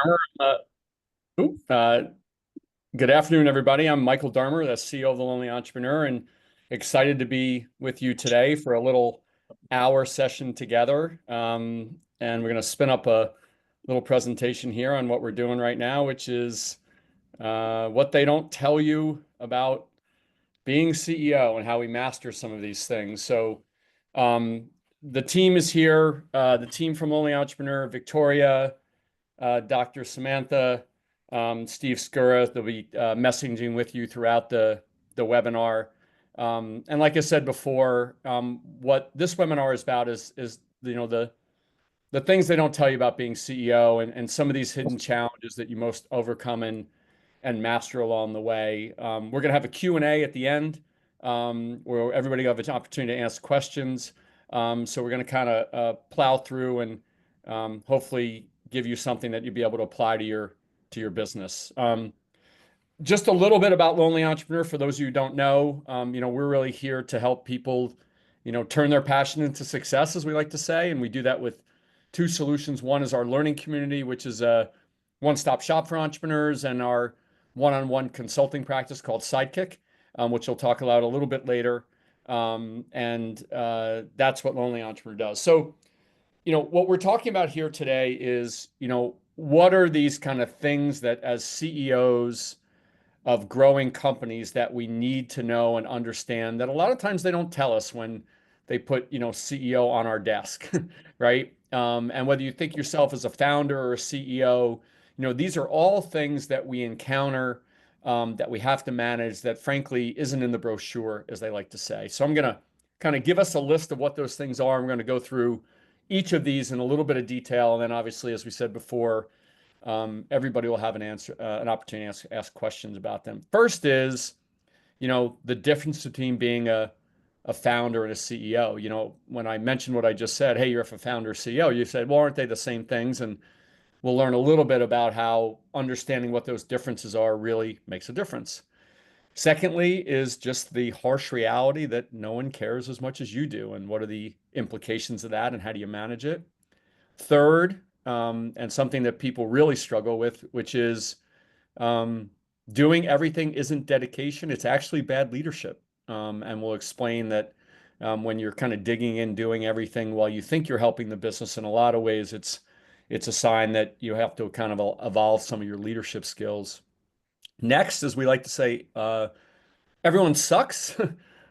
Darmer. Oop, uh, Good afternoon, everybody. I'm Michael Darmer, the CEO of The Lonely Entrepreneur, and excited to be with you today for a little hour session together. And we're going to spin up a little presentation here on what we're doing right now, which is what they don't tell you about being CEO and how we master some of these things. So, the team is here, the team from Lonely Entrepreneur, Victoria, Dr. Samantha, Steve Skura. They'll be messaging with you throughout the webinar. And like I said before, what this webinar is about is the things they don't tell you about being CEO and some of these hidden challenges that you most overcome and master along the way. We're going to have a Q&A at the end, where everybody will have an opportunity to ask questions. So we're going to kind of plow through and hopefully give you something that you'll be able to apply to your business. Just a little bit about Lonely Entrepreneur for those of you who don't know. We're really here to help people, turn their passion into success, as we like to say, and we do that with two solutions. One is our learning community, which is a one-stop shop for entrepreneurs, and our one-on-one consulting practice called Sidekick, which we'll talk about a little bit later. And that's what Lonely Entrepreneur does. So, what we're talking about here today is, what are these kind of things that as CEOs of growing companies that we need to know and understand that a lot of times they don't tell us when they put, CEO on our desk, right? And whether you think yourself as a founder or a CEO, these are all things that we encounter, that we have to manage that frankly isn't in the brochure, as they like to say. So I'm going to kind of give us a list of what those things are. I'm going to go through each of these in a little bit of detail. And then obviously, as we said before, everybody will have an opportunity to ask questions about them. First is, the difference between being a founder and a CEO. When I mentioned what I just said, hey, you're a founder or CEO, you said, well, aren't they the same things? And we'll learn a little bit about how understanding what those differences are really makes a difference. Secondly, is just the harsh reality that no one cares as much as you do, and what are the implications of that, and how do you manage it? Third, and something that people really struggle with, which is um, doing everything isn't dedication, it's actually bad leadership. And we'll explain that when you're kind of digging in, doing everything while you think you're helping the business, in a lot of ways, it's a sign that you have to kind of evolve some of your leadership skills. Next, as we like to say, everyone sucks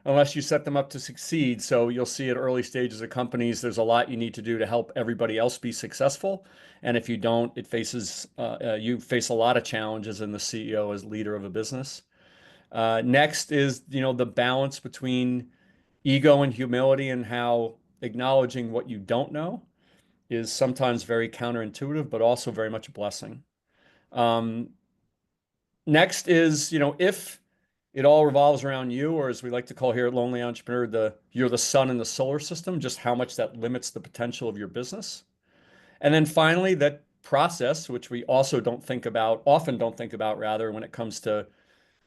unless you set them up to succeed. So you'll see at early stages of companies, there's a lot you need to do to help everybody else be successful. And if you don't, you face a lot of challenges in the CEO as leader of a business. Next is, the balance between ego and humility, and how acknowledging what you don't know is sometimes very counterintuitive, but also very much a blessing. Um, Next is, if it all revolves around you, or as we like to call here at Lonely Entrepreneur, you're the sun in the solar system, just how much that limits the potential of your business. And then finally, that process, which we also often don't think about rather, when it comes to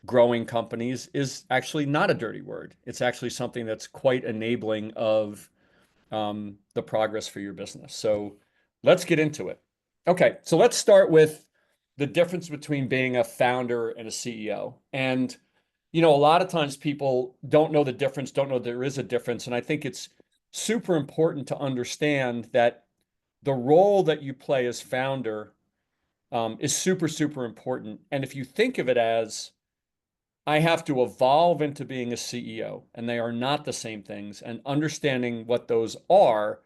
growing companies, is actually not a dirty word. It's actually something that's quite enabling of the progress for your business. So let's get into it. Okay, so let's start with the difference between being a founder and a CEO. And, a lot of times people don't know the difference, don't know there is a difference. And I think it's super important to understand that the role that you play as founder is super, super important. And if you think of it as, I have to evolve into being a CEO, and they are not the same things, and understanding what those are,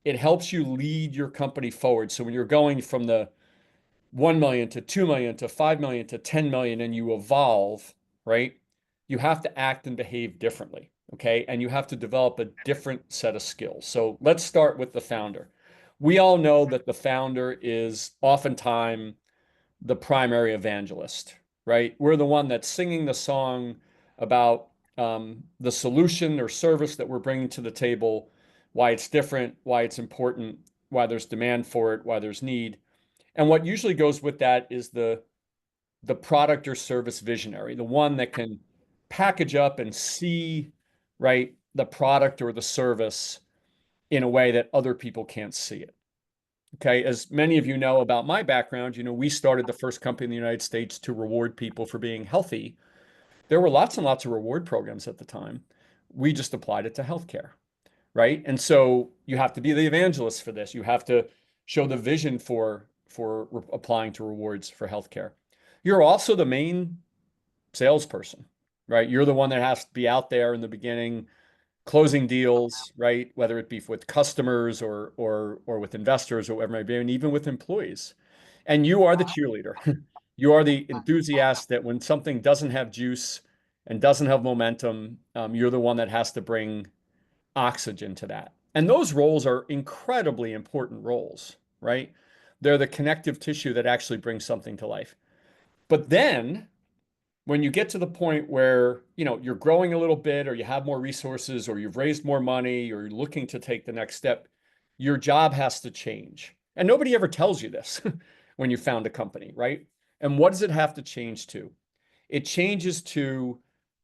it helps you lead your company forward. So when you're going from the 1 million to 2 million to 5 million to 10 million and you evolve, right? You have to act and behave differently, okay? And you have to develop a different set of skills. So let's start with the founder. We all know that the founder is oftentimes the primary evangelist, right? We're the one that's singing the song about the solution or service that we're bringing to the table, why it's different, why it's important, why there's demand for it, why there's need. And what usually goes with that is the product or service visionary, the one that can package up and see, right, the product or the service in a way that other people can't see it. Okay, as many of you know about my background, we started the first company in the United States to reward people for being healthy. There were lots and lots of reward programs at the time. We just applied it to healthcare, right? And so you have to be the evangelist for this. You have to show the vision for applying to rewards for healthcare. You're also the main salesperson, right? You're the one that has to be out there in the beginning closing deals, right? Whether it be with customers or with investors or whatever it may be, and even with employees. And you are the cheerleader. You are the enthusiast that when something doesn't have juice and doesn't have momentum, you're the one that has to bring oxygen to that. And those roles are incredibly important roles, right? They're the connective tissue that actually brings something to life. But then when you get to the point where, you're growing a little bit or you have more resources or you've raised more money or you're looking to take the next step, your job has to change. And nobody ever tells you this when you found a company, right? And what does it have to change to? It changes to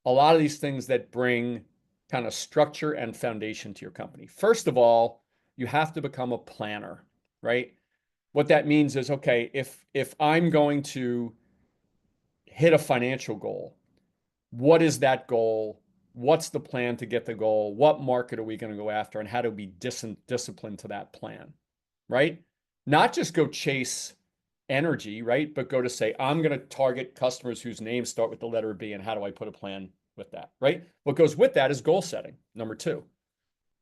a lot of these things that bring kind of structure and foundation to your company. First of all, you have to become a planner, right? What that means is, okay, if I'm going to hit a financial goal, what is that goal? What's the plan to get the goal? What market are we going to go after? And how do we discipline to that plan, right? Not just go chase energy, right? But go to say, I'm going to target customers whose names start with the letter B, and how do I put a plan with that, right? What goes with that is goal setting. Number two,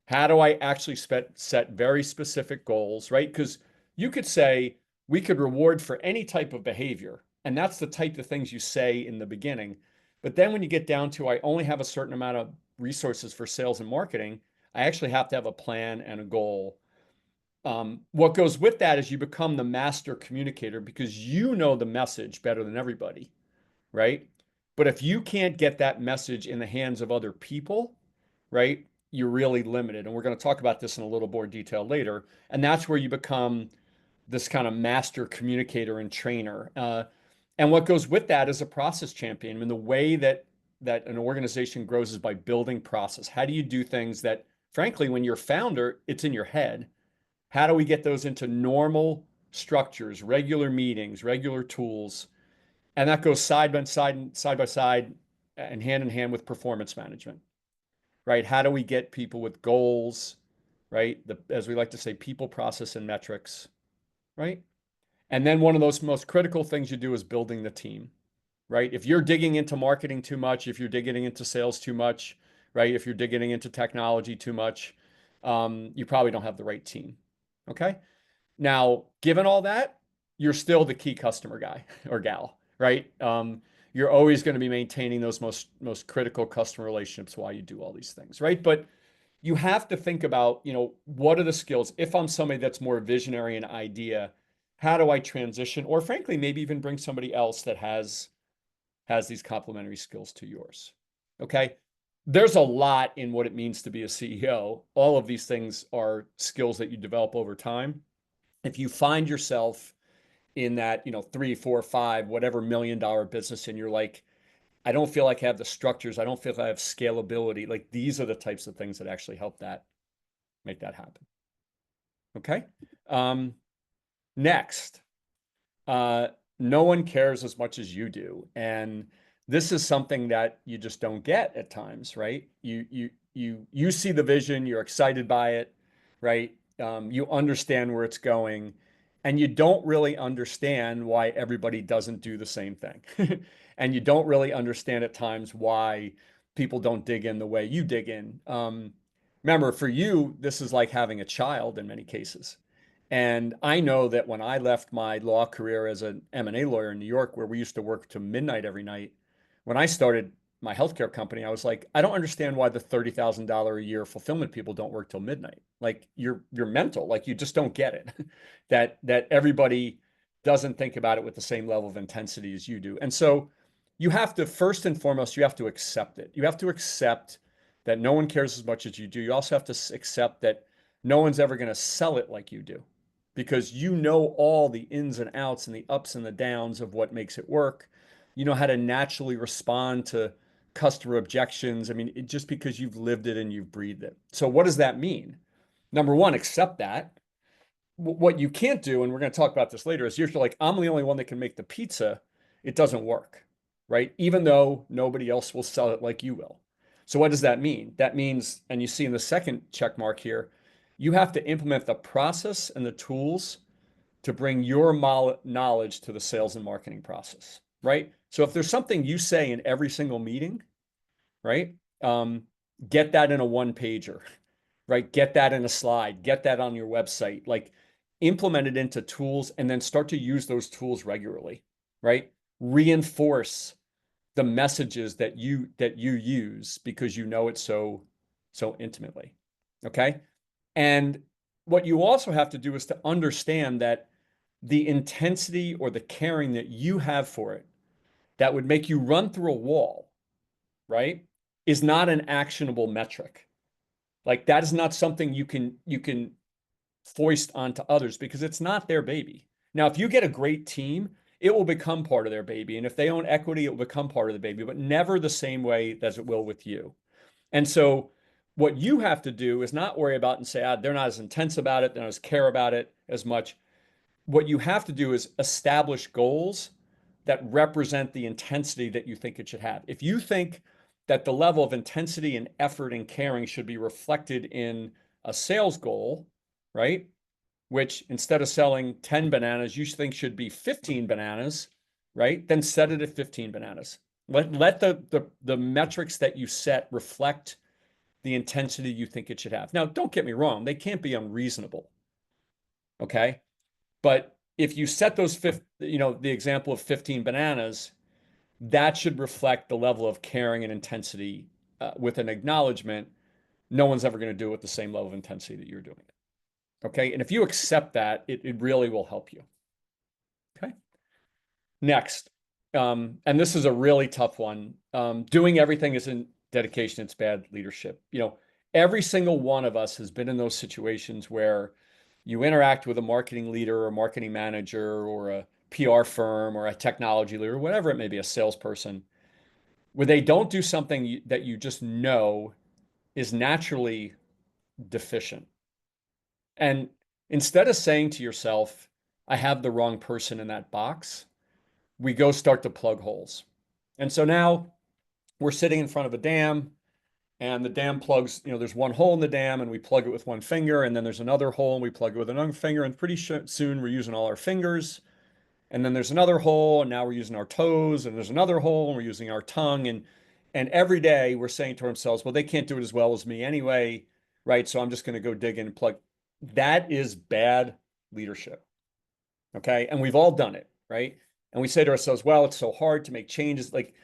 how do I actually set very specific goals, right? Because you could say we could reward for any type of behavior, and that's the type of things you say in the beginning. But then when you get down to I only have a certain amount of resources for sales and marketing, I actually have to have a plan and a goal. What goes with that is you become the master communicator because you know the message better than everybody, right? But if you can't get that message in the hands of other people, right, you're really limited. And we're going to talk about this in a little more detail later. And that's where you become this kind of master communicator and trainer. And what goes with that is a process champion. I mean, the way that an organization grows is by building process. How do you do things that, frankly, when you're a founder, it's in your head? How do we get those into normal structures, regular meetings, regular tools? And that goes side by side, and hand in hand with performance management, right? How do we get people with goals, right? As we like to say, people, process, and metrics, right? And then one of those most critical things you do is building the team, right? If you're digging into marketing too much, if you're digging into sales too much, right? If you're digging into technology too much, you probably don't have the right team. Okay. Now, given all that, you're still the key customer guy or gal, right? You're always going to be maintaining those most critical customer relationships while you do all these things, right? But you have to think about, what are the skills? If I'm somebody that's more visionary and idea, how do I transition? Or frankly, maybe even bring somebody else that has these complementary skills to yours. Okay. There's a lot in what it means to be a CEO. All of these things are skills that you develop over time. If you find yourself in that, three, four, five, whatever $1 million business, and you're like, I don't feel like I have the structures, I don't feel like I have scalability. Like these are the types of things that actually help that make that happen. Okay. Um, Next, uh, no one cares as much as you do. And this is something that you just don't get at times, right? You see the vision, you're excited by it, right? You understand where it's going, and you don't really understand why everybody doesn't do the same thing. And you don't really understand at times why people don't dig in the way you dig in. Remember, for you, this is like having a child in many cases. And I know that when I left my law career as an M&A lawyer in New York, where we used to work to midnight every night, when I started my healthcare company, I was like, I don't understand why the $30,000 a year fulfillment people don't work till midnight. Like you're mental, like you just don't get it. That everybody doesn't think about it with the same level of intensity as you do. And so you have to, first and foremost, you have to accept it. You have to accept that no one cares as much as you do. You also have to accept that no one's ever going to sell it like you do because you know all the ins and outs and the ups and the downs of what makes it work. You know how to naturally respond to customer objections. I mean, just because you've lived it and you've breathed it. So what does that mean? Number one, accept that. what you can't do, and we're going to talk about this later, is you're like, I'm the only one that can make the pizza. It doesn't work, right? Even though nobody else will sell it like you will. So what does that mean? That means, and you see in the second check mark here, you have to implement the process and the tools to bring your knowledge to the sales and marketing process, right? So if there's something you say in every single meeting, right? Um, get that in a one pager, right? Get that in a slide, get that on your website, like implement it into tools and then start to use those tools regularly, right? Reinforce the messages that you use because you know it so intimately. Okay? And what you also have to do is to understand that the intensity or the caring that you have for it that would make you run through a wall, right, is not an actionable metric. Like that is not something you can foist onto others because it's not their baby. Now, if you get a great team, it will become part of their baby. And if they own equity, it will become part of the baby, but never the same way as it will with you. And so what you have to do is not worry about and say, they're not as intense about it, they don't as care about it as much. What you have to do is establish goals that represent the intensity that you think it should have. If you think that the level of intensity and effort and caring should be reflected in a sales goal, right? Which instead of selling 10 bananas, you think should be 15 bananas, right? Then set it at 15 bananas. Let the metrics that you set reflect the intensity you think it should have. Now, don't get me wrong, they can't be unreasonable. Okay. But if you set those the example of 15 bananas, that should reflect the level of caring and intensity with an acknowledgement. No one's ever going to do it with the same level of intensity that you're doing it. Okay. And if you accept that, it really will help you. Okay. Next. And this is a really tough one. Doing everything isn't dedication, it's bad leadership. Every single one of us has been in those situations where you interact with a marketing leader or a marketing manager or a PR firm or a technology leader, whatever it may be, a salesperson, where they don't do something that you just know is naturally deficient. And instead of saying to yourself, I have the wrong person in that box, we go start to plug holes. And so now we're sitting in front of a dam and the dam plugs, there's one hole in the dam and we plug it with one finger, and then there's another hole and we plug it with another finger, and pretty soon we're using all our fingers. And then there's another hole and now we're using our toes, and there's another hole and we're using our tongue. And every day we're saying to ourselves, well, they can't do it as well as me anyway, right? So I'm just going to go dig in and plug. That is bad leadership. Okay. And we've all done it, right? And we say to ourselves, well, it's so hard to make changes. Like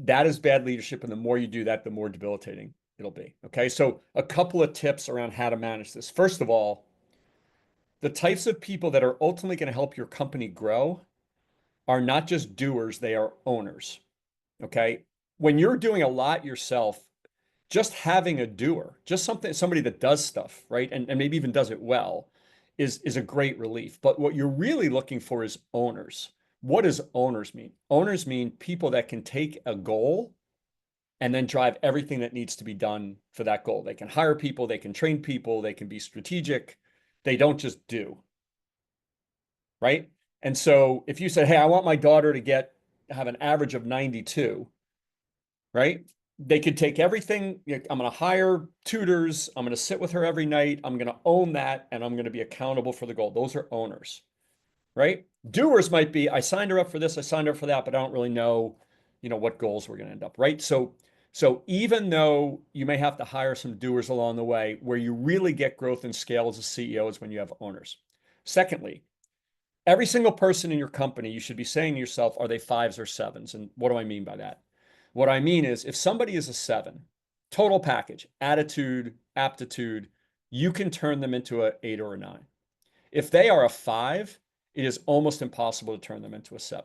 that is bad leadership. And the more you do that, the more debilitating it'll be. Okay. So a couple of tips around how to manage this. First of all, the types of people that are ultimately going to help your company grow are not just doers, they are owners. Okay. When you're doing a lot yourself, just having a doer, just somebody that does stuff, right? And maybe even does it well, is a great relief. But what you're really looking for is owners. What does owners mean? Owners mean people that can take a goal and then drive everything that needs to be done for that goal. They can hire people, they can train people, they can be strategic. They don't just do, right? And so if you said, hey, I want my daughter to have an average of 92, right? They could take everything. I'm going to hire tutors. I'm going to sit with her every night. I'm going to own that, and I'm going to be accountable for the goal. Those are owners, right? Doers might be, I signed her up for this, I signed her up for that, but I don't really know, what goals we're going to end up, right? So even though you may have to hire some doers along the way, where you really get growth and scale as a CEO is when you have owners. Secondly, every single person in your company, you should be saying to yourself, are they fives or sevens? And what do I mean by that? What I mean is if somebody is a seven, total package, attitude, aptitude, you can turn them into an 8 or a 9. If they are a 5, it is almost impossible to turn them into a 7.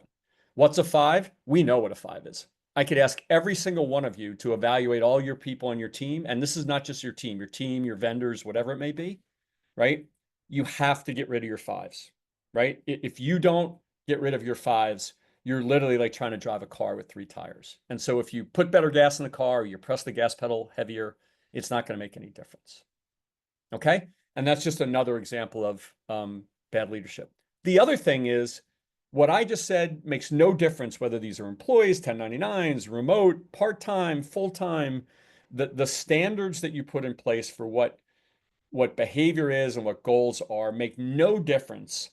What's a 5? We know what a 5 is. I could ask every single one of you to evaluate all your people on your team. And this is not just your team, your vendors, whatever it may be, right? You have to get rid of your 5s, right? If you don't get rid of your 5s, you're literally like trying to drive a car with 3 tires. And so if you put better gas in the car, or you press the gas pedal heavier, it's not going to make any difference. Okay. And that's just another example of bad leadership. The other thing is what I just said makes no difference whether these are employees, 1099s, remote, part-time, full-time. The standards that you put in place for what behavior is and what goals are make no difference.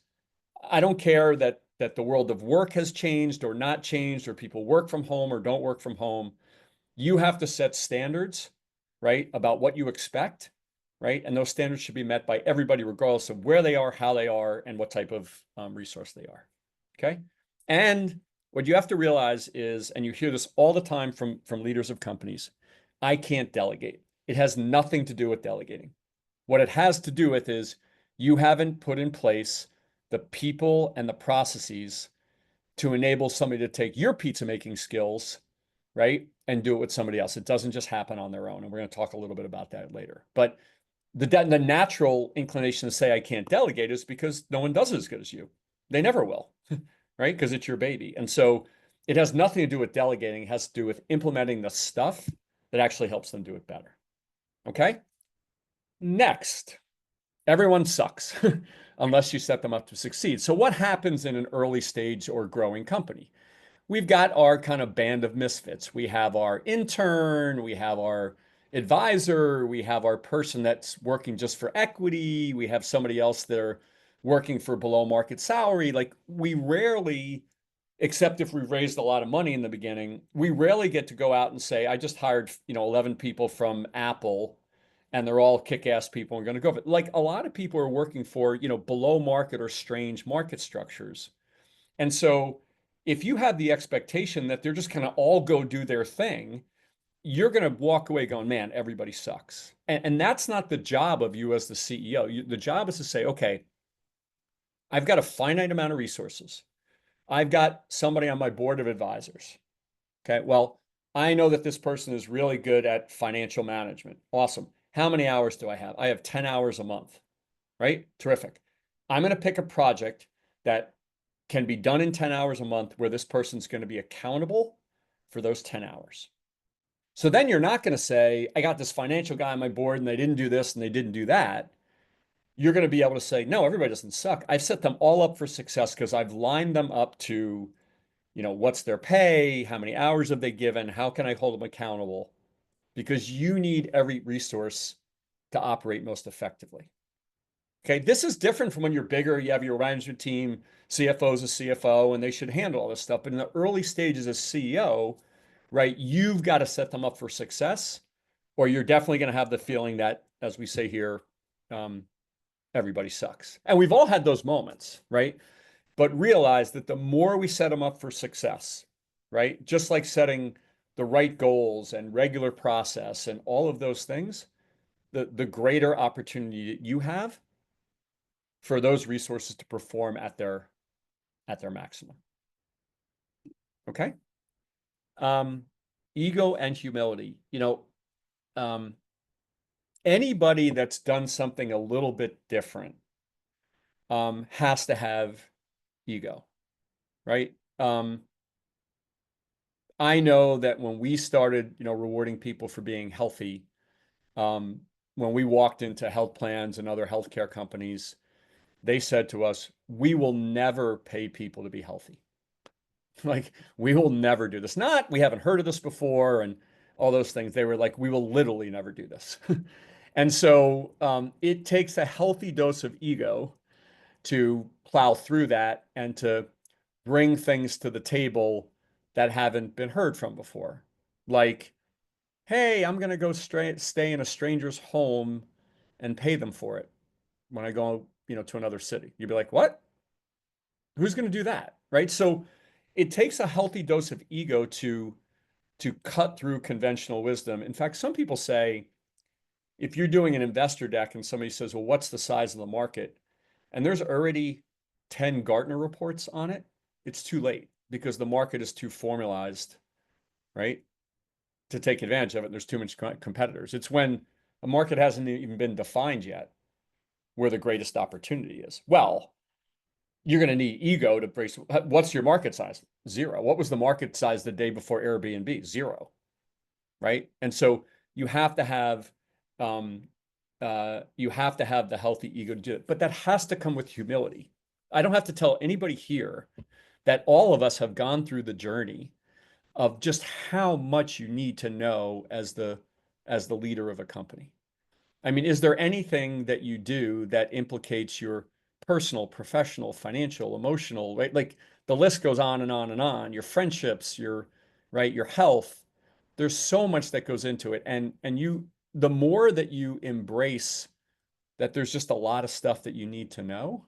I don't care that the world of work has changed or not changed, or people work from home or don't work from home. You have to set standards, right, about what you expect, right? And those standards should be met by everybody, regardless of where they are, how they are, and what type of resource they are. Okay. And what you have to realize is, and you hear this all the time from leaders of companies, I can't delegate. It has nothing to do with delegating. What it has to do with is you haven't put in place the people and the processes to enable somebody to take your pizza making skills, right, and do it with somebody else. It doesn't just happen on their own. And we're going to talk a little bit about that later. But the natural inclination to say I can't delegate is because no one does it as good as you. They never will, right? Because it's your baby. And so it has nothing to do with delegating. It has to do with implementing the stuff that actually helps them do it better. Okay. Next, everyone sucks unless you set them up to succeed. So what happens in an early stage or growing company? We've got our kind of band of misfits. We have our intern, we have our advisor, we have our person that's working just for equity, we have somebody else that are working for below market salary. Like we rarely, except if we've raised a lot of money in the beginning, we rarely get to go out and say, I just hired, 11 people from Apple and they're all kick-ass people and going to go. But like a lot of people are working for, below market or strange market structures. And so if you have the expectation that they're just going to all go do their thing, you're going to walk away going, man, everybody sucks. And that's not the job of you as the CEO. The job is to say, okay, I've got a finite amount of resources. I've got somebody on my board of advisors. Okay, well, I know that this person is really good at financial management. Awesome. How many hours do I have? I have 10 hours a month, right? Terrific. I'm going to pick a project that can be done in 10 hours a month where this person's going to be accountable for those 10 hours. So then you're not going to say, I got this financial guy on my board and they didn't do this and they didn't do that. You're going to be able to say, no, everybody doesn't suck. I've set them all up for success because I've lined them up to, what's their pay? How many hours have they given? How can I hold them accountable? Because you need every resource to operate most effectively. Okay, this is different from when you're bigger, you have your management team, CFO's a CFO, and they should handle all this stuff. But in the early stages as CEO, right, you've got to set them up for success, or you're definitely going to have the feeling that, as we say here, everybody sucks. And we've all had those moments, right? But realize that the more we set them up for success, right, just like setting the right goals and regular process and all of those things, the greater opportunity that you have for those resources to perform at their maximum. Okay. Ego and humility. Anybody that's done something a little bit different has to have ego, right? I know that when we started, rewarding people for being healthy, when we walked into health plans and other healthcare companies, they said to us, we will never pay people to be healthy. Like, we will never do this. Not, we haven't heard of this before and all those things. They were like, we will literally never do this. And so it takes a healthy dose of ego to plow through that and to bring things to the table that haven't been heard from before. Like, hey, I'm going to go stay in a stranger's home and pay them for it when I go, to another city. You'd be like, what? Who's going to do that? Right. So it takes a healthy dose of ego to cut through conventional wisdom. In fact, some people say if you're doing an investor deck and somebody says, well, what's the size of the market? And there's already 10 Gartner reports on it, it's too late because the market is too formalized, right, to take advantage of it. There's too much competitors. It's when a market hasn't even been defined yet where the greatest opportunity is. Well, you're going to need ego to brace. What's your market size? 0. What was the market size the day before Airbnb? 0. Right. And so you have to have you have to have the healthy ego to do it, but that has to come with humility. I don't have to tell anybody here that all of us have gone through the journey of just how much you need to know as the leader of a company. I mean, is there anything that you do that implicates your personal, professional, financial, emotional, right? Like the list goes on and on and on. Your friendships, your right, your health. There's so much that goes into it. And you the more that you embrace that there's just a lot of stuff that you need to know,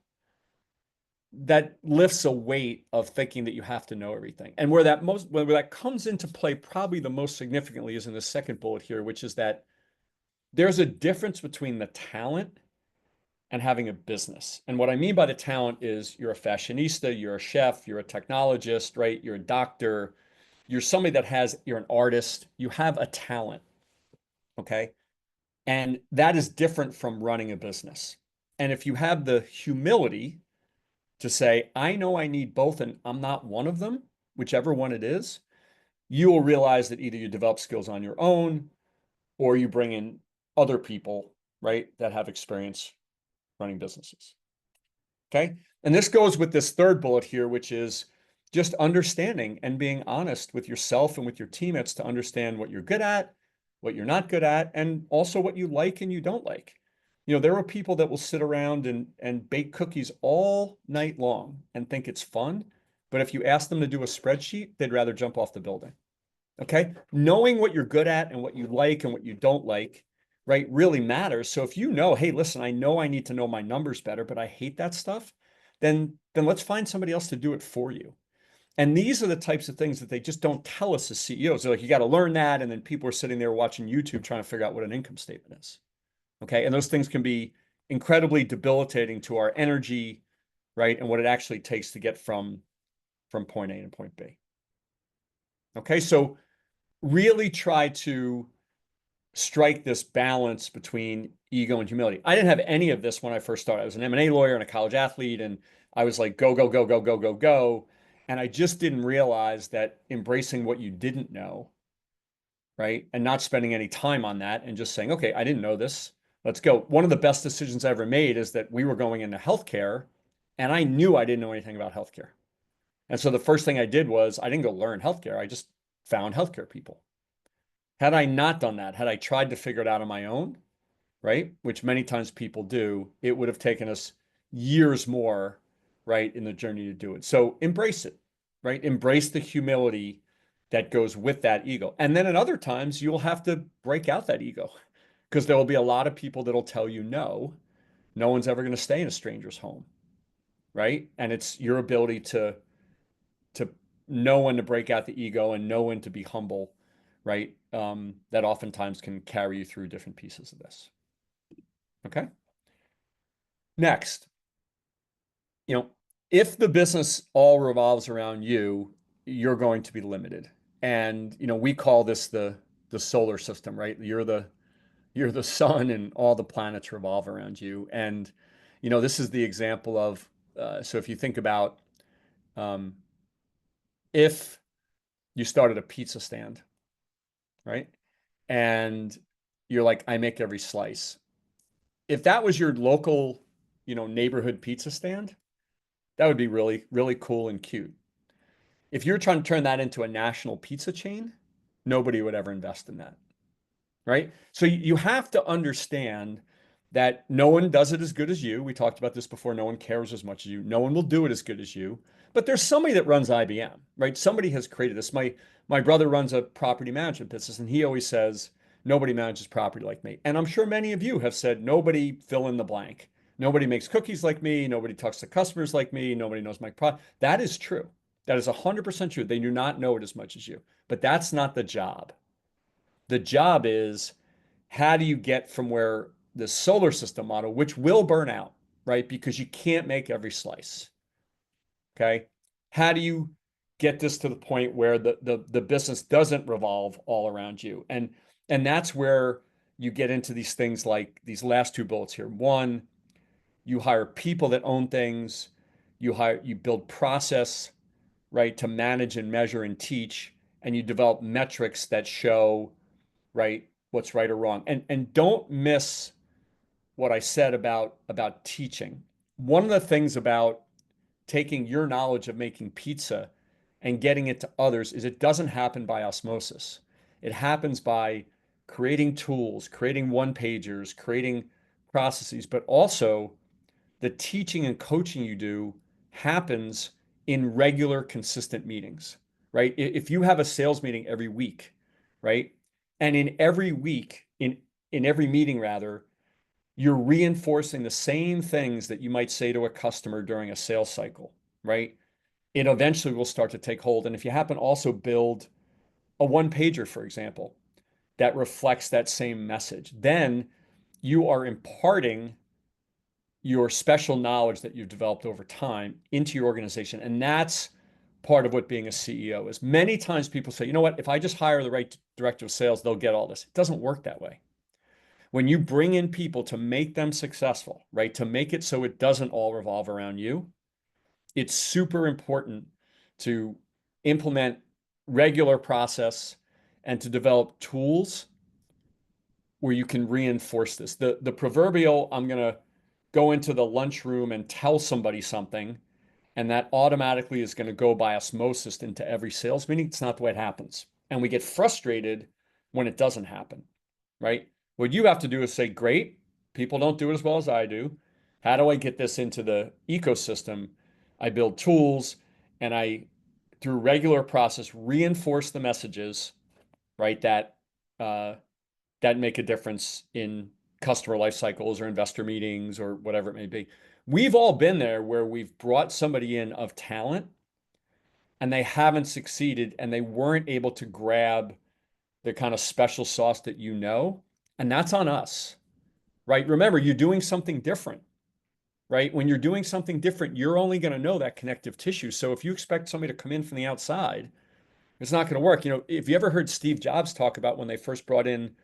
that lifts a weight of thinking that you have to know everything. And where that comes into play probably the most significantly is in the second bullet here, which is that there's a difference between the talent and having a business. And what I mean by the talent is you're a fashionista, you're a chef, you're a technologist, right? You're a doctor, you're somebody you're an artist, you have a talent, okay? And that is different from running a business. And if you have the humility to say, I know I need both and I'm not one of them, whichever one it is, you will realize that either you develop skills on your own or you bring in other people, right, that have experience running businesses. Okay. And this goes with this third bullet here, which is just understanding and being honest with yourself and with your teammates to understand what you're good at, what you're not good at, and also what you like and you don't like. You know, there are people that will sit around and bake cookies all night long and think it's fun. But if you ask them to do a spreadsheet, they'd rather jump off the building. Okay. Knowing what you're good at and what you like and what you don't like, right, really matters. So if you know, hey, listen, I know I need to know my numbers better, but I hate that stuff, then let's find somebody else to do it for you. And these are the types of things that they just don't tell us as CEOs. They're like, you got to learn that. And then people are sitting there watching YouTube trying to figure out what an income statement is. Okay. And those things can be incredibly debilitating to our energy, right? And what it actually takes to get from point A to point B. Okay. So really try to strike this balance between ego and humility. I didn't have any of this when I first started. I was an M&A lawyer and a college athlete, and I was like, go, go, go, go, go, go, go. And I just didn't realize that embracing what you didn't know, right? And not spending any time on that and just saying, okay, I didn't know this. Let's go. One of the best decisions I ever made is that we were going into healthcare, and I knew I didn't know anything about healthcare. And so the first thing I did was I didn't go learn healthcare. I just found healthcare people. Had I not done that, had I tried to figure it out on my own, right, which many times people do, it would have taken us years more, right, in the journey to do it. So embrace it, right? Embrace the humility that goes with that ego. And then at other times, you'll have to break out that ego because there will be a lot of people that'll tell you no. No one's ever going to stay in a stranger's home, right? And it's your ability to know when to break out the ego and know when to be humble, right? That oftentimes can carry you through different pieces of this. Okay. Next, you know, if the business all revolves around you, you're going to be limited. And, you know, we call this the solar system, right? You're the sun and all the planets revolve around you. And, you know, this is the example of so if you think about um, if you started a pizza stand, right? And you're like, I make every slice. If that was your local, you know, neighborhood pizza stand, that would be really, really cool and cute. If you're trying to turn that into a national pizza chain, nobody would ever invest in that, right? So you have to understand that no one does it as good as you. We talked about this before. No one cares as much as you. No one will do it as good as you. But there's somebody that runs IBM, right? Somebody has created this. My brother runs a property management business, and he always says, nobody manages property like me. And I'm sure many of you have said, nobody fill in the blank. Nobody makes cookies like me. Nobody talks to customers like me. Nobody knows my product. That is true. That is 100% true. They do not know it as much as you. But that's not the job. The job is how do you get from where the solar system model, which will burn out, right? Because you can't make every slice. Okay. How do you get this to the point where the business doesn't revolve all around you? And that's where you get into these things like these last two bullets here. One, you hire people that own things, you build process, right, to manage and measure and teach, and you develop metrics that show, right, what's right or wrong. And don't miss what I said about teaching. One of the things about taking your knowledge of making pizza and getting it to others is it doesn't happen by osmosis. It happens by creating tools, creating one pagers, creating processes, but also the teaching and coaching you do happens in regular, consistent meetings, right? If you have a sales meeting every week, right? And in every week, in every meeting rather, you're reinforcing the same things that you might say to a customer during a sales cycle, right? It eventually will start to take hold. And if you happen to also build a one pager, for example, that reflects that same message, then you are imparting your special knowledge that you've developed over time into your organization. And that's part of what being a CEO is. Many times people say, you know what, if I just hire the right director of sales, they'll get all this. It doesn't work that way. When you bring in people to make them successful, right, to make it so it doesn't all revolve around you, it's super important to implement regular process and to develop tools where you can reinforce this. The proverbial, I'm going to go into the lunchroom and tell somebody something, and that automatically is going to go by osmosis into every sales meeting. It's not the way it happens. And we get frustrated when it doesn't happen, right? What you have to do is say, great, people don't do it as well as I do. How do I get this into the ecosystem? I build tools and I, through regular process, reinforce the messages, right, uh, that make a difference in customer life cycles or investor meetings or whatever it may be. We've all been there where we've brought somebody in of talent and they haven't succeeded and they weren't able to grab the kind of special sauce that you know, and that's on us, right? Remember, you're doing something different, right? When you're doing something different, you're only going to know that connective tissue. So if you expect somebody to come in from the outside, it's not going to work. You know, if you ever heard Steve Jobs talk about when they first brought in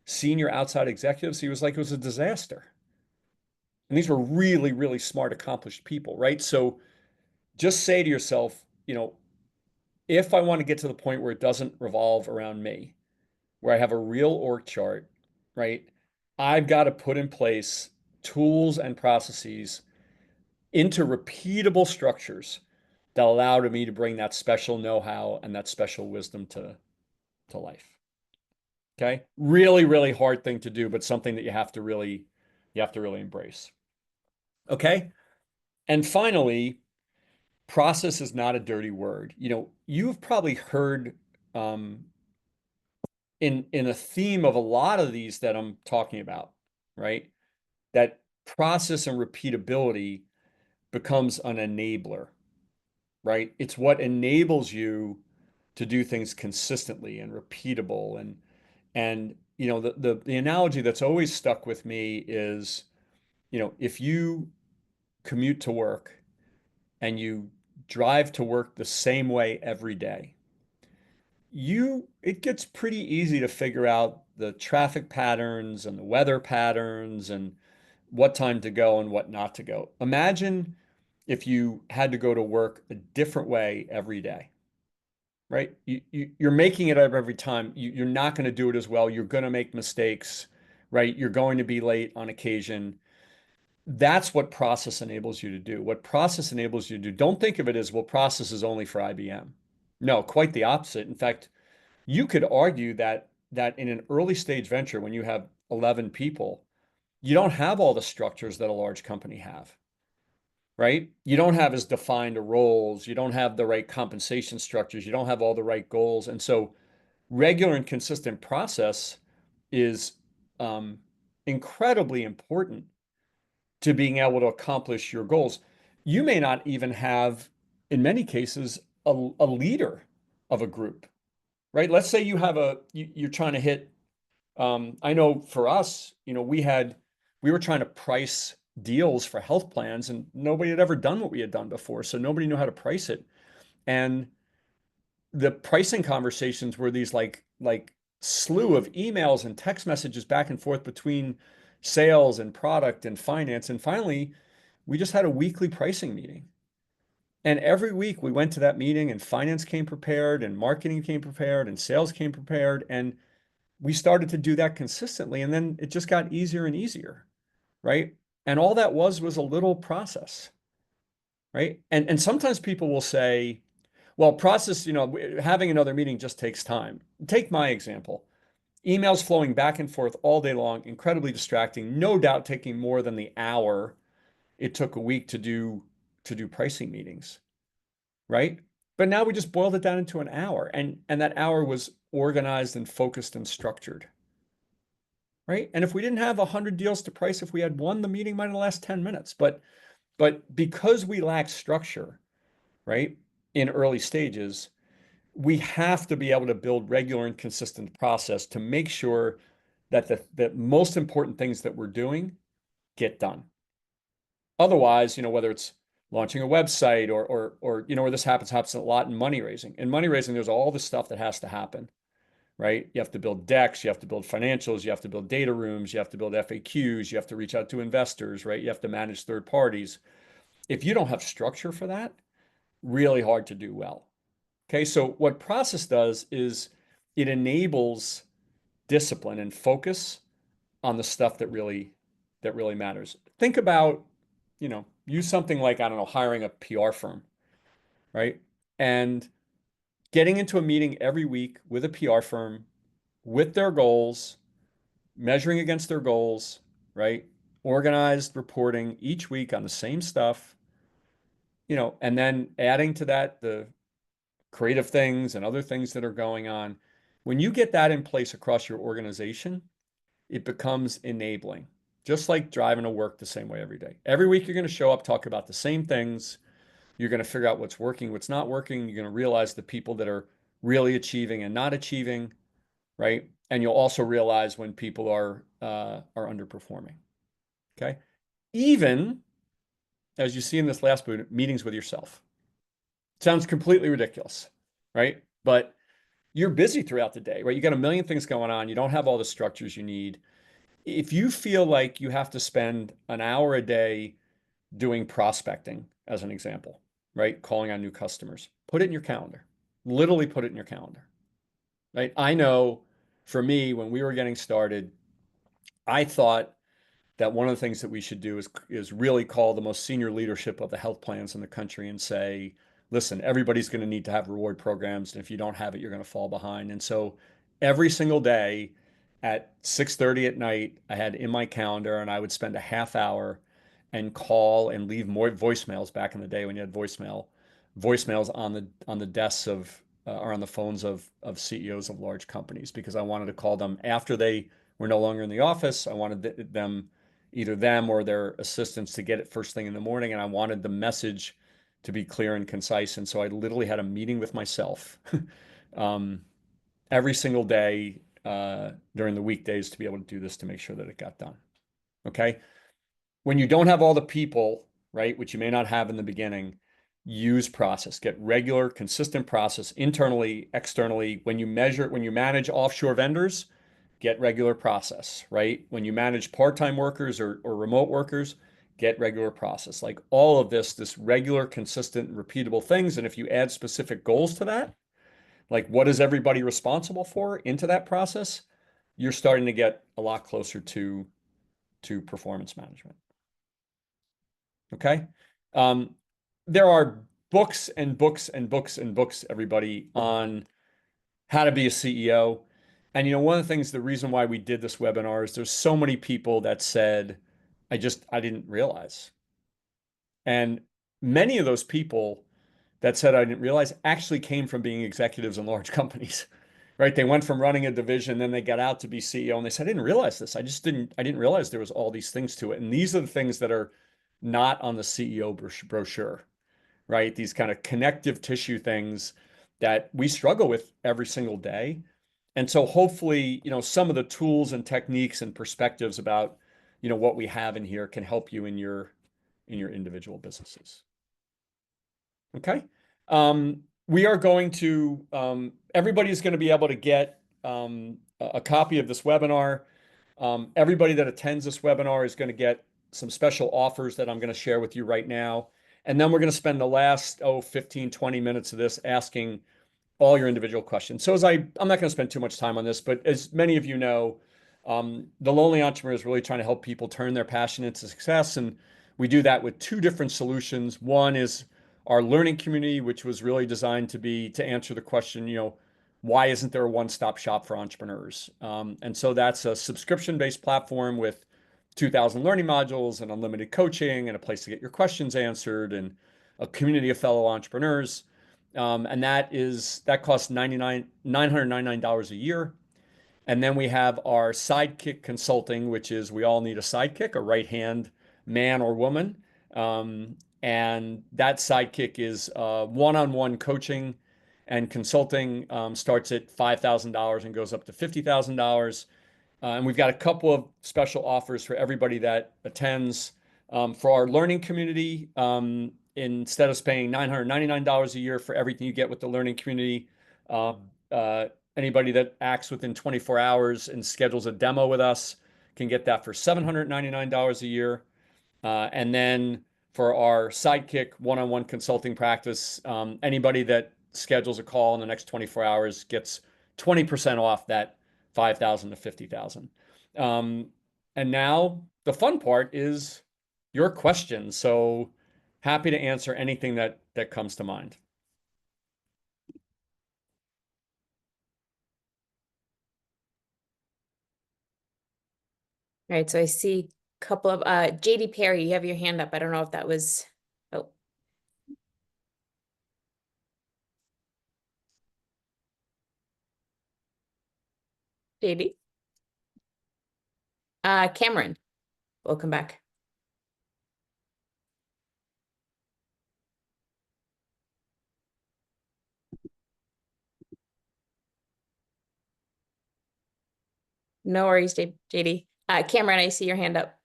senior outside executives, he was like, it was a disaster. And these were really, really smart, accomplished people, right? So just say to yourself, you know, if I want to get to the point where it doesn't revolve around me, where I have a real org chart, right? I've got to put in place tools and processes into repeatable structures that allow me to bring that special know-how and that special wisdom to life. Okay? Really, really hard thing to do, but something that you have to really embrace. Okay? And finally, process is not a dirty word. You know, you've probably heard um, in a theme of a lot of these that I'm talking about, right? That process and repeatability becomes an enabler, right? It's what enables you to do things consistently and repeatable. And you know, the analogy that's always stuck with me is, you know, if you commute to work and you drive to work the same way every day, it gets pretty easy to figure out the traffic patterns and the weather patterns and what time to go and what not to go. Imagine if you had to go to work a different way every day, right? You're making it up every time. You're not going to do it as well. You're going to make mistakes, right? You're going to be late on occasion. That's what process enables you to do. What process enables you to do, don't think of it as, well, process is only for IBM. No, quite the opposite. In fact, you could argue that in an early stage venture, when you have 11 people, you don't have all the structures that a large company have, right? You don't have as defined roles, you don't have the right compensation structures, you don't have all the right goals. And so regular and consistent process is incredibly important to being able to accomplish your goals. You may not even have, in many cases, a leader of a group, right? Let's say you're trying to hit. I know for us, you know, we were trying to price deals for health plans, and nobody had ever done what we had done before, so nobody knew how to price it. And the pricing conversations were these like slew of emails and text messages back and forth between sales and product and finance. And finally, we just had a weekly pricing meeting. And every week we went to that meeting and finance came prepared and marketing came prepared and sales came prepared. And we started to do that consistently. And then it just got easier and easier. right? And all that was a little process, right? And sometimes people will say, well, process, having another meeting just takes time. Take my example. Emails flowing back and forth all day long, incredibly distracting, no doubt taking more than the hour it took a week to do pricing meetings, right? But now we just boiled it down into an hour, and that hour was organized and focused and structured, right? And if we didn't have 100 deals to price, if we had one, the meeting might have lasted 10 minutes. But because we lack structure, right, in early stages, we have to be able to build regular and consistent process to make sure that the most important things that we're doing get done. Otherwise, whether it's launching a website or where this happens a lot in money raising. In money raising, there's all this stuff that has to happen, right? You have to build decks, you have to build financials, you have to build data rooms, you have to build FAQs, you have to reach out to investors, right? You have to manage third parties. If you don't have structure for that, really hard to do well. Okay, so what process does is it enables discipline and focus on the stuff that really matters. Think about, use something like, I don't know, hiring a PR firm, right? And getting into a meeting every week with a PR firm with their goals, measuring against their goals, right? Organized reporting each week on the same stuff, and then adding to that the creative things and other things that are going on. When you get that in place across your organization, it becomes enabling, just like driving to work the same way every day. Every week, you're going to show up, talk about the same things. You're going to figure out what's working, what's not working. You're going to realize the people that are really achieving and not achieving, right? And you'll also realize when people are underperforming. Okay. Even as you see in this last boot, meetings with yourself. Sounds completely ridiculous, right? But you're busy throughout the day, right? You got a million things going on. You don't have all the structures you need. If you feel like you have to spend an hour a day doing prospecting, as an example, right? Calling on new customers, put it in your calendar. Literally put it in your calendar, right? I know for me, when we were getting started, I thought that one of the things that we should do is really call the most senior leadership of the health plans in the country and say, listen, everybody's going to need to have reward programs, and if you don't have it, you're going to fall behind. And so every single day at 6:30 at night, I had in my calendar, and I would spend a half hour and call and leave more voicemails back in the day when you had voicemails on the desks of or on the phones of CEOs of large companies, because I wanted to call them after they were no longer in the office. I wanted either them or their assistants to get it first thing in the morning, and I wanted the message to be clear and concise. And so I literally had a meeting with myself um, every single day during the weekdays to be able to do this, to make sure that it got done. Okay. When you don't have all the people, right, which you may not have in the beginning, use process, get regular, consistent process internally, externally. When you manage offshore vendors, get regular process, right? When you manage part-time workers or remote workers, get regular process. Like all of this regular, consistent, repeatable things. And if you add specific goals to that, like what is everybody responsible for into that process, you're starting to get a lot closer to performance management. Okay. Um, there are books and books and books and books, everybody, on how to be a CEO. And one of the things, the reason why we did this webinar is there's so many people that said, I didn't realize. And many of those people that said I didn't realize actually came from being executives in large companies, right? They went from running a division, then they got out to be CEO, and they said, I didn't realize this. I didn't realize there was all these things to it. And these are the things that are not on the CEO brochure, right? These kind of connective tissue things that we struggle with every single day. And so hopefully, some of the tools and techniques and perspectives about, what we have in here can help you in your individual businesses. Okay. We are going to, everybody's going to be able to get a copy of this webinar. Everybody that attends this webinar is going to get some special offers that I'm going to share with you right now. And then we're going to spend the last, 15, 20 minutes of this asking all your individual questions. So I'm not going to spend too much time on this, but as many of you know, The Lonely Entrepreneur is really trying to help people turn their passion into success. And we do that with two different solutions. One is our learning community, which was really designed to answer the question, why isn't there a one-stop shop for entrepreneurs? And so that's a subscription-based platform with 2,000 learning modules and unlimited coaching and a place to get your questions answered and a community of fellow entrepreneurs. And that costs $999 a year. And then we have our sidekick consulting, which is we all need a sidekick, a right hand man or woman. And that sidekick is one-on-one coaching and consulting, starts at $5,000 and goes up to $50,000. And we've got a couple of special offers for everybody that attends. For our learning community, instead of paying $999 a year for everything you get with the learning community, uh, uh, anybody that acts within 24 hours and schedules a demo with us can get that for $799 a year. And then for our sidekick one-on-one consulting practice, anybody that schedules a call in the next 24 hours gets 20% off that 5,000 to 50,000. And now the fun part is your questions. So happy to answer anything that comes to mind. All right, so I see a couple of JD Perry, you have your hand up. I don't know if that was, oh. JD. Cameron, welcome back. No worries, JD. Cameron, I see your hand up.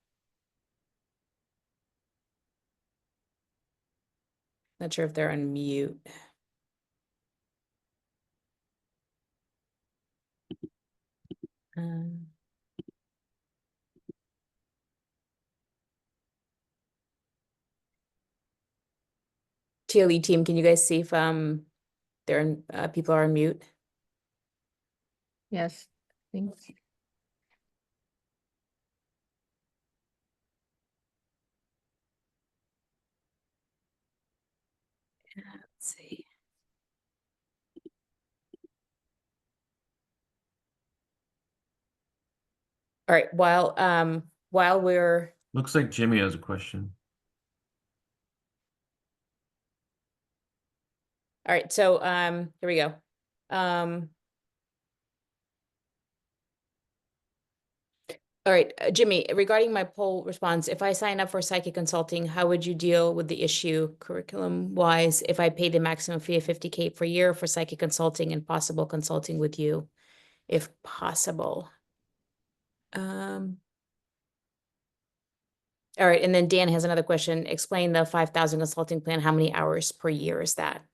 Not sure if they're on mute. Um, TLE team, can you guys see if they're people are on mute? Yes, thanks. Let's see. All right, while we're Looks like Jimmy has a question. all right, so here we go. All right, Jimmy, regarding my poll response, if I sign up for psychic consulting, how would you deal with the issue curriculum wise if I paid the maximum fee of 50K per year for psychic consulting and possible consulting with you, if possible? All right, and then Dan has another question. Explain the 5,000 consulting plan. How many hours per year is that?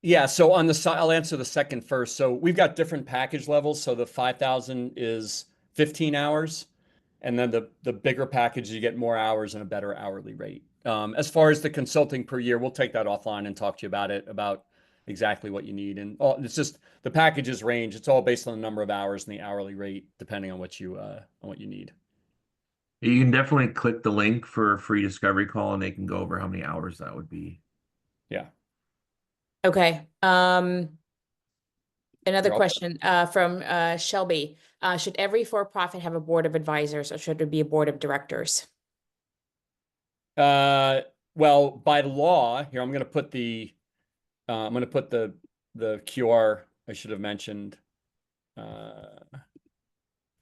Yeah, so on the side, I'll answer the second first. So we've got different package levels. So the 5,000 is 15 hours. And then the bigger package, you get more hours and a better hourly rate. As far as the consulting per year, we'll take that offline and talk to you about it, about exactly what you need. And it's just the packages range. It's all based on the number of hours and the hourly rate, depending on what you need. You can definitely click the link for a free discovery call and they can go over how many hours that would be. Yeah. Okay. Another You're all- question from Shelby. Should every for-profit have a board of advisors or should there be a board of directors? Well, by law, here I'm going to put the QR I should have mentioned.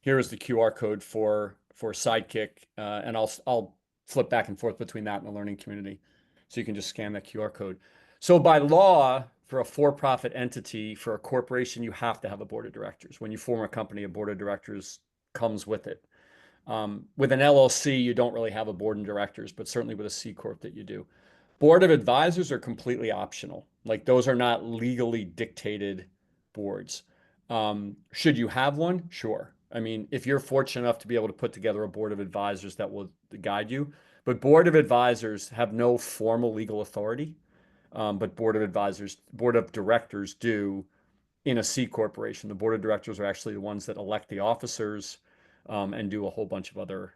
Here is the QR code for Sidekick, and I'll flip back and forth between that and the learning community, so you can just scan that QR code. So by law, for a for-profit entity, for a corporation, you have to have a board of directors. When you form a company, a board of directors comes with it. With an LLC, you don't really have a board of directors, but certainly with a C Corp that you do. Board of advisors are completely optional. Like those are not legally dictated boards. Should you have one? Sure. I mean, if you're fortunate enough to be able to put together a board of advisors that will guide you, but board of advisors have no formal legal authority. But board of directors do. in a C corporation. The board of directors are actually the ones that elect the officers and do a whole bunch of other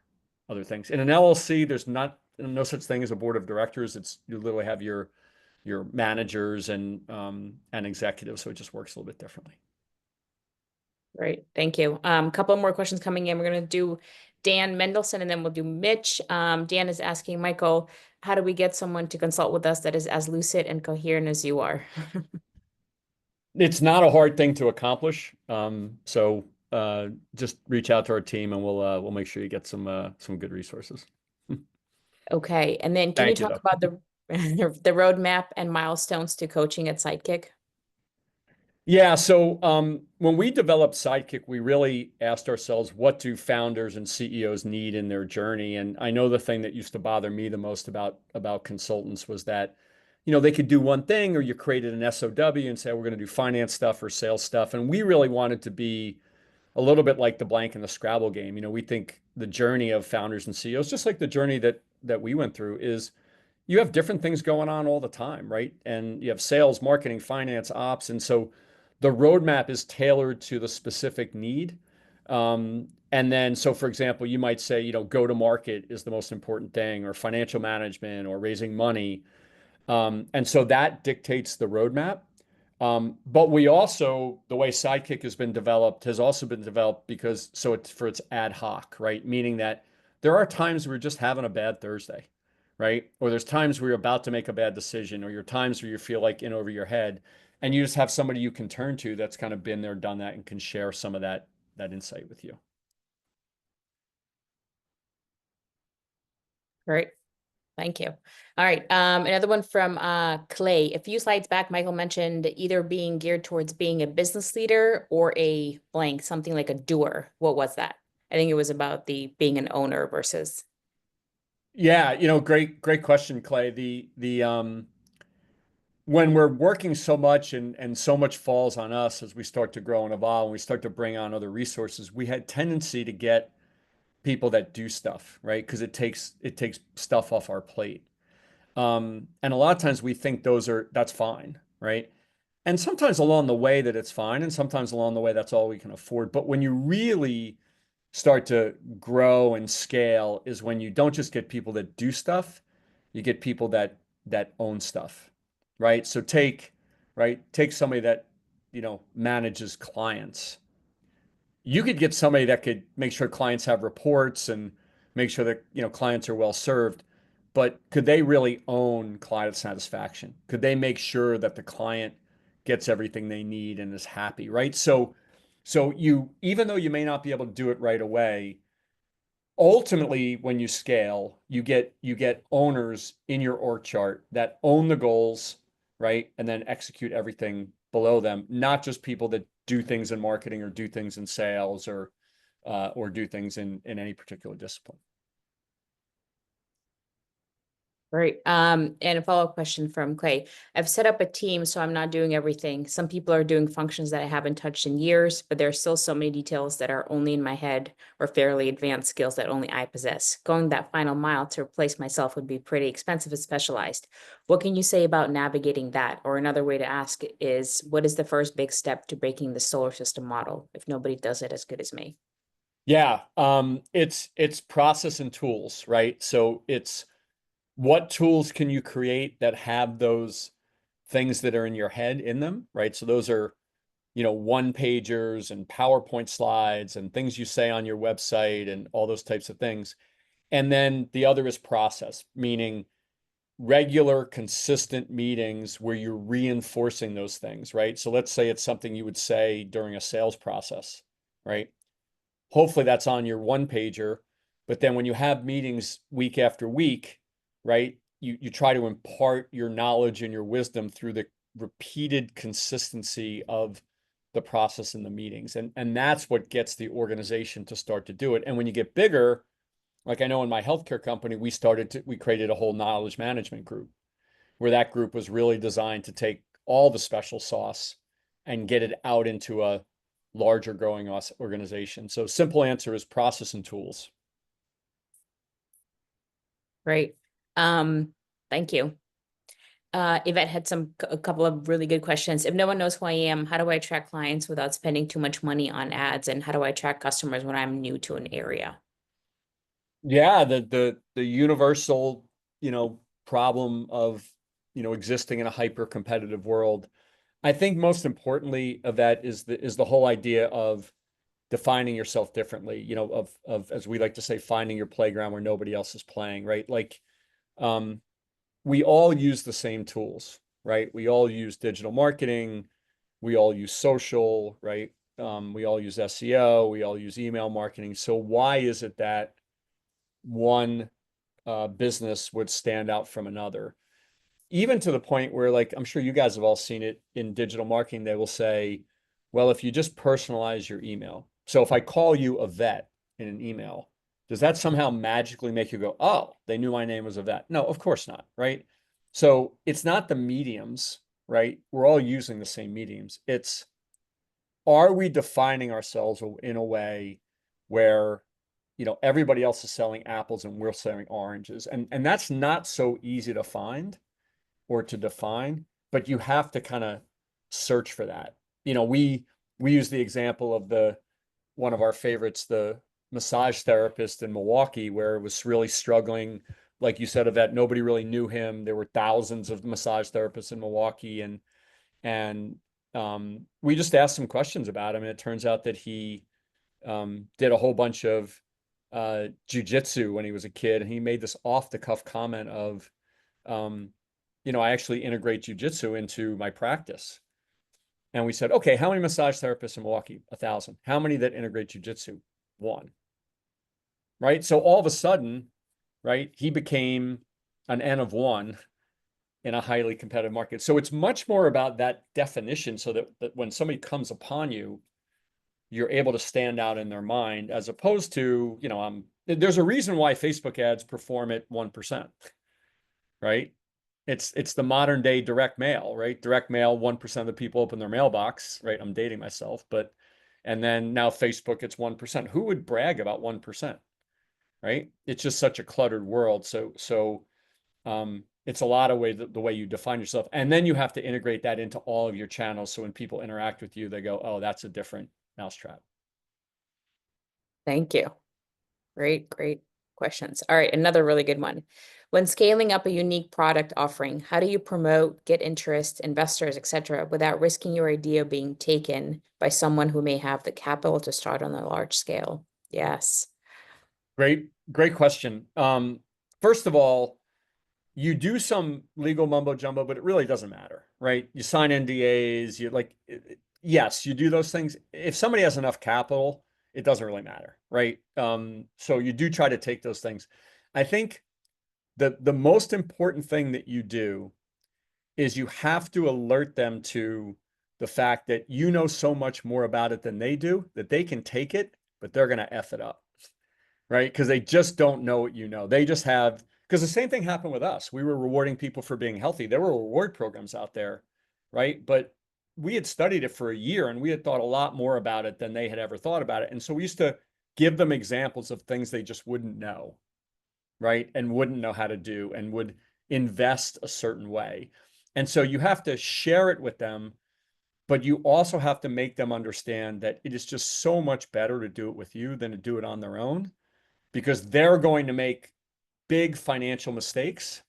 things. In an LLC, there's no such thing as a board of directors. It's you literally have your managers and executives, so it just works a little bit differently. Great, thank you. A couple more questions coming in. We're going to do Dan Mendelson and then we'll do Mitch. Dan is asking, Michael, how do we get someone to consult with us that is as lucid and coherent as you are? It's not a hard thing to accomplish. So just reach out to our team and we'll make sure you get some good resources. Okay, and then can you Thank you, talk though. about the roadmap and milestones to coaching at Sidekick? Yeah, so when we developed Sidekick, we really asked ourselves, what do founders and CEOs need in their journey? And I know the thing that used to bother me the most about consultants was that, they could do one thing, or you created an SOW and say, we're going to do finance stuff or sales stuff. And we really wanted to be a little bit like the blank in the Scrabble game. We think the journey of founders and CEOs, just like the journey that we went through, is you have different things going on all the time, right? And you have sales, marketing, finance, ops. And so the roadmap is tailored to the specific need. And then, so for example, you might say, go to market is the most important thing, or financial management, or raising money. And so that dictates the roadmap. But we also, the way Sidekick has also been developed because it's ad hoc, right? Meaning that there are times we're just having a bad Thursday, right? Or there's times where you're about to make a bad decision, or your times where you feel like in over your head, and you just have somebody you can turn to that's kind of been there, done that, and can share some of that insight with you. Great. Thank you. All right. Another one from Clay. A few slides back, Michael mentioned either being geared towards being a business leader or a blank, something like a doer. What was that? I think it was about the being an owner versus. Yeah, great question, Clay. When we're working so much and so much falls on us as we start to grow and evolve, and we start to bring on other resources, we had tendency to get people that do stuff, right? Because it takes stuff off our plate. And a lot of times we think that's fine, right? And sometimes along the way that it's fine, and sometimes along the way that's all we can afford. But when you really start to grow and scale is when you don't just get people that do stuff, you get people that own stuff, right? So take somebody that manages clients. You could get somebody that could make sure clients have reports and make sure that clients are well served, but could they really own client satisfaction? Could they make sure that the client gets everything they need and is happy, right? So you, even though you may not be able to do it right away, ultimately when you scale, you get owners in your org chart that own the goals, right? And then execute everything below them, not just people that do things in marketing or do things in sales or do things in any particular discipline. Great. And a follow-up question from Clay. I've set up a team, so I'm not doing everything. Some people are doing functions that I haven't touched in years, but there are still so many details that are only in my head or fairly advanced skills that only I possess. Going that final mile to replace myself would be pretty expensive and specialized. What can you say about navigating that? Or another way to ask is, what is the first big step to breaking the solar system model if nobody does it as good as me? Yeah, it's process and tools, right? So it's what tools can you create that have those things that are in your head in them, right? So those are, one pagers and PowerPoint slides and things you say on your website and all those types of things. And then the other is process, meaning regular, consistent meetings where you're reinforcing those things, right? So let's say it's something you would say during a sales process, right? Hopefully that's on your one pager, but then when you have meetings week after week, right, you try to impart your knowledge and your wisdom through the repeated consistency of the process in the meetings. And that's what gets the organization to start to do it. And when you get bigger, like I know in my healthcare company, we created a whole knowledge management group where that group was really designed to take all the special sauce and get it out into a larger growing organization. So simple answer is process and tools. Great. Thank you. Yvette had a couple of really good questions. If no one knows who I am, how do I attract clients without spending too much money on ads? And how do I attract customers when I'm new to an area? Yeah, the universal, problem of, existing in a hyper competitive world. I think most importantly of that is the whole idea of defining yourself differently, of as we like to say, finding your playground where nobody else is playing, right? Like, um, we all use the same tools, right? We all use digital marketing, we all use social, right? We all use SEO, we all use email marketing. So why is it that one business would stand out from another? Even to the point where, like, I'm sure you guys have all seen it in digital marketing, they will say, well, if you just personalize your email. So if I call you a vet in an email, does that somehow magically make you go, oh, they knew my name was a vet? No, of course not, right? So it's not the mediums, right? We're all using the same mediums. It's, are we defining ourselves in a way where, everybody else is selling apples and we're selling oranges? And that's not so easy to find or to define, but you have to kind of search for that. We use the example of the one of our favorites, the massage therapist in Milwaukee, where it was really struggling. Like you said, Yvette, nobody really knew him. There were thousands of massage therapists in Milwaukee, and we just asked some questions about him, and it turns out that he did a whole bunch of jujitsu when he was a kid, and he made this off the cuff comment of, um, I actually integrate jujitsu into my practice. And we said, okay, how many massage therapists in Milwaukee? 1,000. How many that integrate jujitsu? One. Right. So all of a sudden, right, he became an N of one in a highly competitive market. So it's much more about that definition, so that when somebody comes upon you, you're able to stand out in their mind, as opposed to, there's a reason why Facebook ads perform at 1%, right? It's the modern day direct mail, right? Direct mail, 1% of the people open their mailbox, right? I'm dating myself, and then now Facebook, it's 1%. Who would brag about 1%, right? It's just such a cluttered world. So it's a lot of ways the way you define yourself. And then you have to integrate that into all of your channels. So when people interact with you, they go, oh, that's a different mousetrap. Thank you. Great, great questions. All right, another really good one. When scaling up a unique product offering, how do you promote, get interest, investors, etc., without risking your idea being taken by someone who may have the capital to start on a large scale? Yes. Great question. First of all, you do some legal mumbo jumbo, but it really doesn't matter, right? You sign NDAs, yes, you do those things. If somebody has enough capital, it doesn't really matter, right? So you do try to take those things. I think the most important thing that you do is you have to alert them to the fact that you know so much more about it than they do, that they can take it, but they're going to F it up, right? Because they just don't know what you know. They just have, because the same thing happened with us. We were rewarding people for being healthy. There were reward programs out there, right? But we had studied it for a year and we had thought a lot more about it than they had ever thought about it. And so we used to give them examples of things they just wouldn't know, right? And wouldn't know how to do and would invest a certain way. And so you have to share it with them, but you also have to make them understand that it is just so much better to do it with you than to do it on their own, because they're going to make big financial mistakes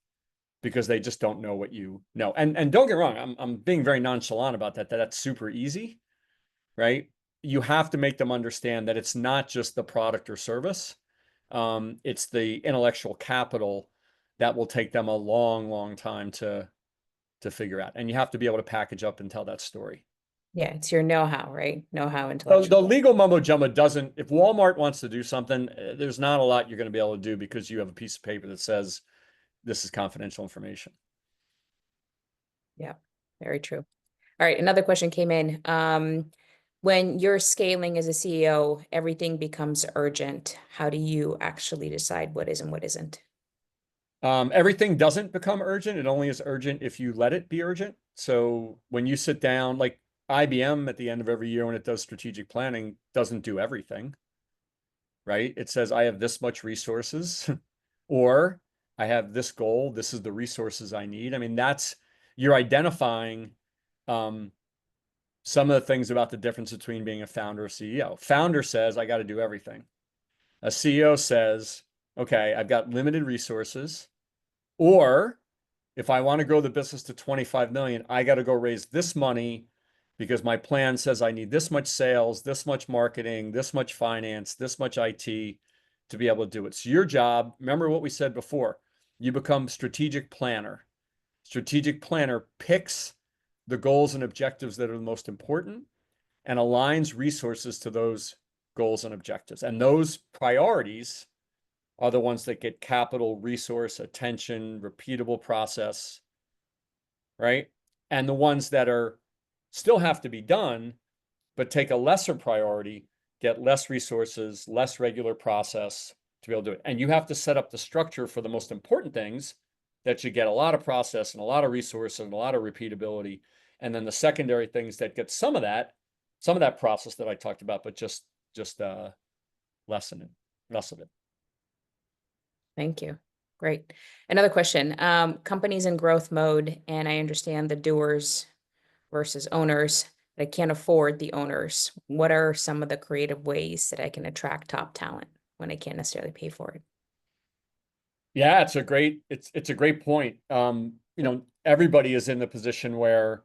because they just don't know what you know. And don't get me wrong, I'm being very nonchalant about that. That's super easy, right? You have to make them understand that it's not just the product or service. It's the intellectual capital that will take them a long, long time to figure out. And you have to be able to package up and tell that story. Yeah, it's your know-how, right? Know-how, The intellectual. legal mumbo jumbo doesn't, if Walmart wants to do something, there's not a lot you're going to be able to do because you have a piece of paper that says this is confidential information. Yeah, very true. All right, another question came in. When you're scaling as a CEO, everything becomes urgent. How do you actually decide what is and what isn't? Everything doesn't become urgent. It only is urgent if you let it be urgent. So when you sit down, like IBM at the end of every year when it does strategic planning, doesn't do everything, right? It says, I have this much resources, or I have this goal. This is the resources I need. I mean, you're identifying some of the things about the difference between being a founder or CEO. Founder says, I got to do everything. A CEO says, okay, I've got limited resources, or if I want to grow the business to 25 million, I got to go raise this money because my plan says I need this much sales, this much marketing, this much finance, this much IT to be able to do it. So your job, remember what we said before, you become strategic planner. Strategic planner picks the goals and objectives that are the most important and aligns resources to those goals and objectives. And those priorities are the ones that get capital, resource, attention, repeatable process, right? And the ones that are still have to be done, but take a lesser priority, get less resources, less regular process to be able to do it. And you have to set up the structure for the most important things that you get a lot of process and a lot of resources and a lot of repeatability. And then the secondary things that get some of that process that I talked about, but just less of it. Thank you. Great. Another question. Companies in growth mode, and I understand the doers versus owners. I can't afford the owners. What are some of the creative ways that I can attract top talent when I can't necessarily pay for it? Yeah, it's a great point. Everybody is in the position where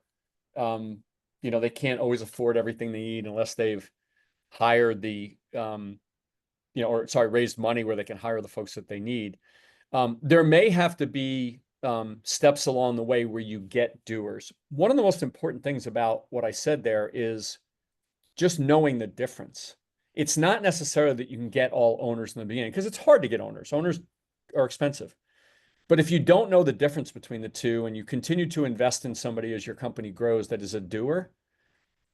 they can't always afford everything they need unless they've hired raised money where they can hire the folks that they need. There may have to be steps along the way where you get doers. One of the most important things about what I said there is just knowing the difference. It's not necessarily that you can get all owners in the beginning because it's hard to get owners. Owners are expensive. But if you don't know the difference between the two and you continue to invest in somebody as your company grows that is a doer,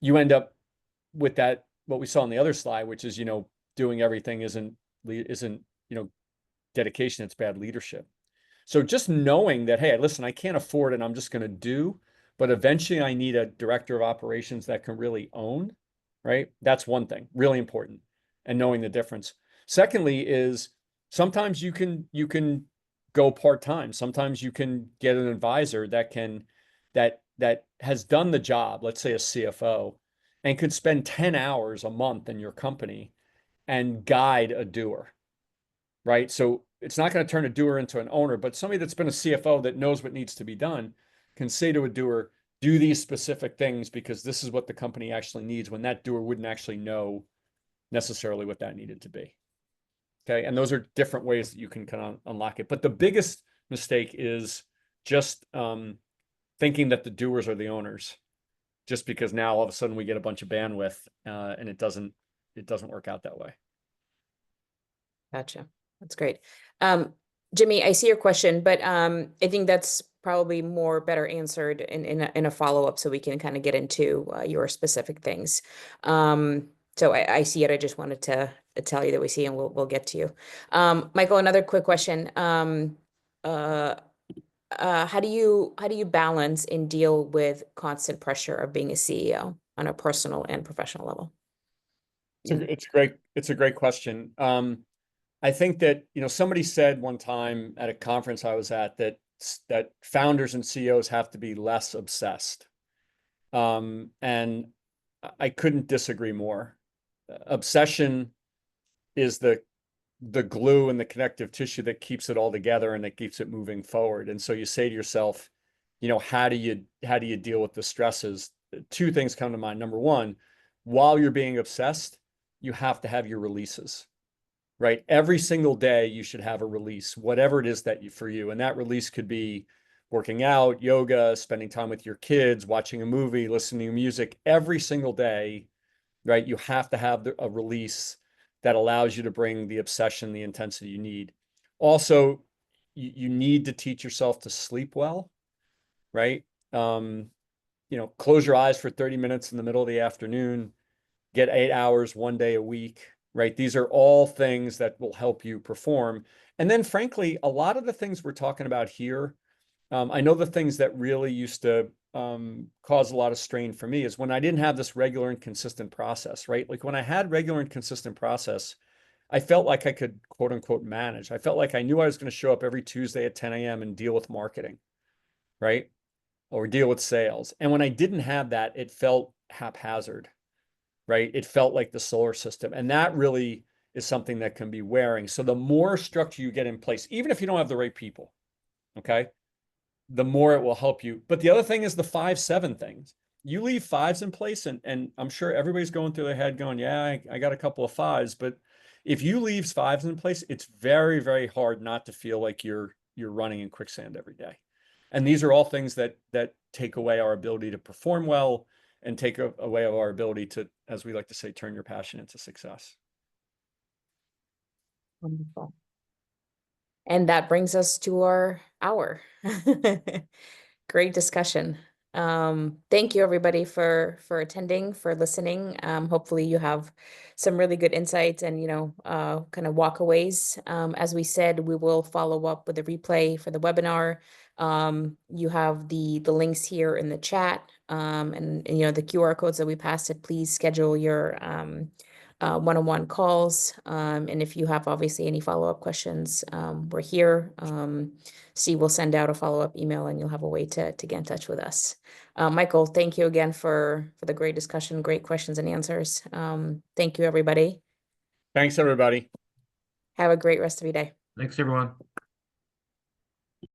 you end up with that, what we saw on the other slide, which is, doing everything isn't dedication, it's bad leadership. So just knowing that, hey, listen, I can't afford it, I'm just going to do, but eventually I need a director of operations that can really own, right? That's one thing, really important, and knowing the difference. Secondly is sometimes you can go part-time. Sometimes you can get an advisor that has done the job, let's say a CFO, and could spend 10 hours a month in your company and guide a doer, right? So it's not going to turn a doer into an owner, but somebody that's been a CFO that knows what needs to be done can say to a doer, do these specific things because this is what the company actually needs, when that doer wouldn't actually know necessarily what that needed to be. Okay. And those are different ways that you can kind of unlock it. But the biggest mistake is just thinking that the doers are the owners, just because now all of a sudden we get a bunch of bandwidth and it doesn't work out that way. Gotcha. That's great. Jimmy, I see your question, but I think that's probably better answered in a follow-up so we can kind of get into your specific things. So I see it. I just wanted to tell you that we see, and we'll get to you. Michael, another quick question. How do you balance and deal with constant pressure of being a CEO on a personal and professional level? It's a great question. I think that, somebody said one time at a conference I was at that founders and CEOs have to be less obsessed. And I couldn't disagree more. Obsession is the glue and the connective tissue that keeps it all together and that keeps it moving forward. And so you say to yourself, how do you deal with the stresses? Two things come to mind. Number one, while you're being obsessed, you have to have your releases, right? Every single day you should have a release, whatever it is for you. And that release could be working out, yoga, spending time with your kids, watching a movie, listening to music. Every single day, right? You have to have a release that allows you to bring the obsession, the intensity you need. Also, you need to teach yourself to sleep well, right? Close your eyes for 30 minutes in the middle of the afternoon, get 8 hours one day a week, right? These are all things that will help you perform. And then frankly, a lot of the things we're talking about here, I know the things that really used to cause a lot of strain for me is when I didn't have this regular and consistent process, right? Like when I had regular and consistent process, I felt like I could quote unquote manage. I felt like I knew I was going to show up every Tuesday at 10 a.m. and deal with marketing, right? or deal with sales. And when I didn't have that, it felt haphazard, right? It felt like the solar system. And that really is something that can be wearing. So the more structure you get in place, even if you don't have the right people, okay, the more it will help you. But the other thing is the 5-7 things. You leave 5s in place, and I'm sure everybody's going through their head going, yeah, I got a couple of 5s. But if you leave 5s in place, it's very, very hard not to feel like you're running in quicksand every day. And these are all things that take away our ability to perform well and take away our ability to, as we like to say, turn your passion into success. Wonderful. And that brings us to our hour. Great discussion. Thank you everybody for attending, for listening. Hopefully you have some really good insights and, kind of walkaways. As we said, we will follow up with a replay for the webinar. You have the links here in the chat, and the QR codes that we passed it. Please schedule your one-on-one calls. And if you have obviously any follow-up questions, we're here. Steve will send out a follow-up email and you'll have a way to get in touch with us. Michael, thank you again for the great discussion, great questions and answers. Thank you, everybody. Thanks, everybody. Have a great rest of your day. Thanks, everyone.